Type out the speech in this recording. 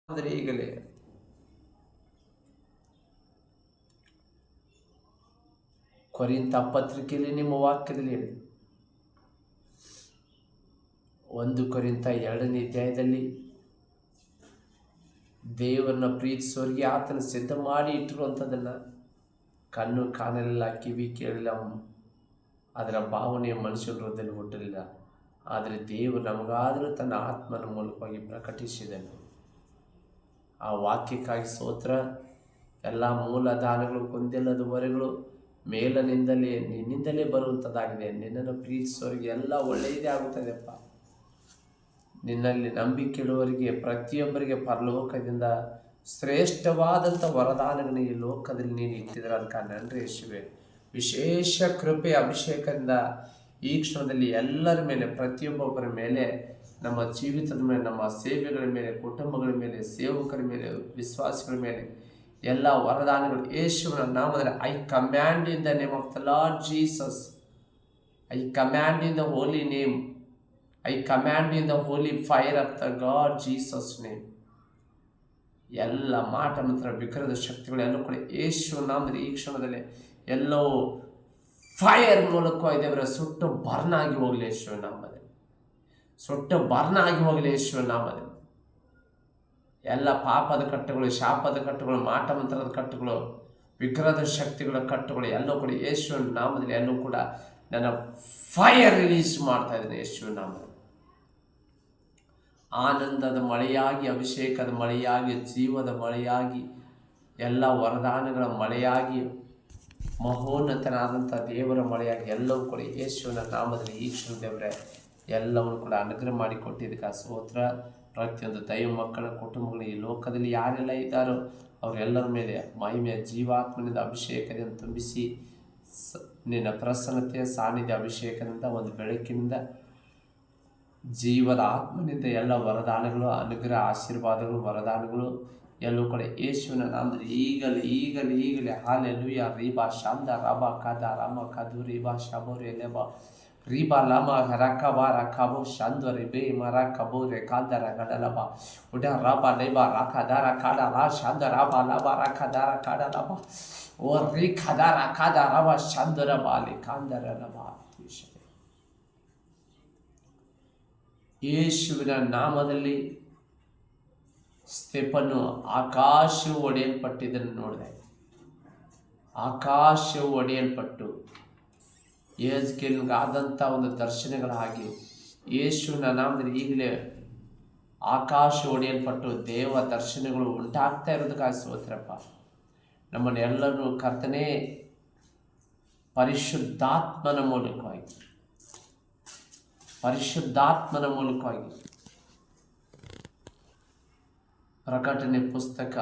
ಆದರೆ ಈಗಲೇ ಕೊರಿಂಥ ಪತ್ರಿಕೆಯಲ್ಲಿ ನಿಮ್ಮ ವಾಕ್ಯದಲ್ಲಿ ಹೇಳಿ 1 ಕೊರಿಂಥ 2ನೇ ಅಧ್ಯಾಯದಲ್ಲಿ ದೇವರನ್ನ ಪ್ರೀತಿಸೋರಿಗೆ ಆತನ ಸಿದ್ಧ ಮಾಡಿ ಇಟ್ಟಿರುವಂಥದ್ದನ್ನು ಕಣ್ಣು ಕಾಣಲಿಲ್ಲ, ಕಿವಿ ಕೇಳಲಿಲ್ಲ, ಅದರ ಭಾವನೆಯ ಮನುಷ್ಯನ ಹೃದಯದಲ್ಲಿ ಹುಟ್ಟಲಿಲ್ಲ. ಆದರೆ ದೇವರು ನಮಗಾದರೂ ತನ್ನ ಆತ್ಮನ ಮೂಲಕವಾಗಿ ಪ್ರಕಟಿಸಿದನು. ಆ ವಾಕ್ಯಕ್ಕಾಗಿ ಸ್ತೋತ್ರ. ಎಲ್ಲ ಮೂಲ ದಾನಗಳು, ಗೊಂದಲದ ಹೊರೆಗಳು ಮೇಲನಿಂದಲೇ ನಿನ್ನಿಂದಲೇ ಬರುವಂಥದ್ದಾಗಿದೆ. ನಿನ್ನನ್ನು ಪ್ರೀತಿಸೋರಿಗೆ ಎಲ್ಲ ಒಳ್ಳೆಯದೇ ಆಗುತ್ತದೆಪ್ಪ. ನಿನ್ನಲ್ಲಿ ನಂಬಿಕೆ ಇಡುವವರಿಗೆ ಪ್ರತಿಯೊಬ್ಬರಿಗೆ ಪರಲೋಕದಿಂದ ಶ್ರೇಷ್ಠವಾದಂಥ ವರದಾನಗಳನ್ನು ಈ ಲೋಕದಲ್ಲಿ ನೀನು ಇಟ್ಟಿದ್ರೆ ಅದಕ್ಕೆ ನನ್ರಿ ಯೇಸುವೆ. ವಿಶೇಷ ಕೃಪೆ ಅಭಿಷೇಕದಿಂದ ಈ ಕ್ಷಣದಲ್ಲಿ ಎಲ್ಲರ ಮೇಲೆ, ಪ್ರತಿಯೊಬ್ಬೊಬ್ಬರ ಮೇಲೆ, ನಮ್ಮ ಜೀವಿತದ ಮೇಲೆ, ನಮ್ಮ ಸೇವೆಗಳ ಮೇಲೆ, ಕುಟುಂಬಗಳ ಮೇಲೆ, ಸೇವಕರ ಮೇಲೆ, ವಿಶ್ವಾಸಿಗಳ ಮೇಲೆ ಎಲ್ಲ ವರದಾನಗಳು ಯೇಸುವಿನ ನಾಮದಲ್ಲಿ I command in the name of the Lord Jesus. I command in the holy name. I command in the holy fire of the God Jesus name. ಎಲ್ಲ ಮಾಟ ಮಂತ್ರ ವಿಗ್ರಹದ ಶಕ್ತಿಗಳು ಎಲ್ಲ ಕೂಡ ಯೇಸುವಿನ ನಾಮದಲ್ಲಿ ಈ ಕ್ಷಣದಲ್ಲಿ ಎಲ್ಲವೂ ಫೈರ್ ಮೂಲಕವಾಗಿ ದೇವರ ಸುಟ್ಟು ಬರ್ನ್ ಆಗಿ ಹೋಗಲಿ ಯೇಸುವಿನ ನಾಮದಲ್ಲಿ. ಸುಟ್ಟು ಬರ್ನ್ ಆಗಿ ಹೋಗಲಿ ಯೇಸುವಿನ ನಾಮದಲ್ಲಿ. ಎಲ್ಲ ಪಾಪದ ಕಟ್ಟುಗಳು, ಶಾಪದ ಕಟ್ಟುಗಳು, ಮಾಟ ಮಂತ್ರದ ಕಟ್ಟುಗಳು, ವಿಗ್ರಹದ ಶಕ್ತಿಗಳ ಕಟ್ಟುಗಳು ಎಲ್ಲವೂ ಕೂಡ ಯೇಸುವಿನ ನಾಮದಲ್ಲಿ ಎಲ್ಲವೂ ಕೂಡ ನನ್ನ ಫೈರ್ ರಿಲೀಸ್ ಮಾಡ್ತಾ ಇದ್ದೇನೆ ಯೇಸುವಿನ ನಾಮದಲ್ಲಿ. ಆನಂದದ ಮಳೆಯಾಗಿ, ಅಭಿಷೇಕದ ಮಳೆಯಾಗಿ, ಜೀವದ ಮಳೆಯಾಗಿ, ಎಲ್ಲ ವರದಾನಗಳ ಮಳೆಯಾಗಿ, ಮಹೋನ್ನತನಾದಂಥ ದೇವರ ಮಳೆಯಾಗಿ ಎಲ್ಲವೂ ಕೂಡ ಯೇಸುವಿನ ನಾಮದಲ್ಲಿ ಈ ಕ್ಷಣ ದೇವರೇ ಎಲ್ಲವನ್ನು ಕೂಡ ಅನುಗ್ರಹ ಮಾಡಿಕೊಟ್ಟಿದ್ದಕ್ಕೆ ಸ್ತೋತ್ರ. ಪ್ರತಿಯೊಂದು ದೈವ ಮಕ್ಕಳ ಕುಟುಂಬಗಳು ಈ ಲೋಕದಲ್ಲಿ ಯಾರೆಲ್ಲ ಇದ್ದಾರೋ ಅವರೆಲ್ಲರ ಮೇಲೆ ಮಹಿಮೆಯ ಜೀವಾತ್ಮನಿಂದ ಅಭಿಷೇಕದಿಂದ ತುಂಬಿಸಿ ನಿನ್ನ ಪ್ರಸನ್ನತೆಯ ಸಾನ್ನಿಧ್ಯ ಅಭಿಷೇಕದಿಂದ ಒಂದು ಬೆಳಕಿನಿಂದ ಜೀವದ ಆತ್ಮನಿಂದ ಎಲ್ಲ ವರದಾನಗಳು, ಅನುಗ್ರಹ, ಆಶೀರ್ವಾದಗಳು, ವರದಾನಗಳು ಎಲ್ಲವೂ ಕೂಡ ಯೇಸುವಿನ ನಾಮದಲ್ಲಿ ಈಗಲೇ ಹಾಲೆಲೂಯ. ರೀಬಾ ಶಾಂದ ರಾಬಾ ಕಾದ ರಾಮ ಕಾದು ರೀಬಾ ಶಾಬೋರೆ ಲೆಬಾ ರೀಬಾ ಲಾಮ ರಕಬಾ ರಕಬೋ ಶಾಂದ ರಿಬೆ ಮರ ಕಬೋ ರೆ ಕಾದರ ಗಡಲಬಾ ಉಡ ರಾಬಾ ಲೇಬಾ ರಾಖದಾರ ಕಾಡ ಲಾ ಶಾಂದ ರಾಬಾ ಲಾಬಾ ರಾಖದಾರ ಕಾಡ ಲಬಾ ಓ ರೀ ಖದಾರ ಕಾದ ರಾಬಾ ಶಾಂದರ ಬಾಲಿ ಕಾಂದರ ಲಬಾ. ಯೇಸುವಿನ ನಾಮದಲ್ಲಿ ಸ್ತೆಫನು ಆಕಾಶವು ಒಡೆಯಲ್ಪಟ್ಟಿದ್ದನ್ನು ನೋಡಿದೆ. ಆಕಾಶವು ಒಡೆಯಲ್ಪಟ್ಟು ಯೆಹೆಜ್ಕೇಲನಿಗಾದಂಥ ಒಂದು ದರ್ಶನಗಳ ಹಾಗೆ ಯೇಸುವಿನ ನಾಮದಲ್ಲಿ ಈಗಲೇ ಆಕಾಶ ಒಡೆಯಲ್ಪಟ್ಟು ದೇವ ದರ್ಶನಗಳು ಉಂಟಾಗ್ತಾ ಇರೋದಕ್ಕಾಗಿ ಸ್ತೋತ್ರಪ್ಪ. ನಮ್ಮನ್ನು ಎಲ್ಲರೂ ಕರ್ತನೇ ಪರಿಶುದ್ಧಾತ್ಮನ ಮೂಲಕವಾಗಿ ಪ್ರಕಟಣೆ ಪುಸ್ತಕ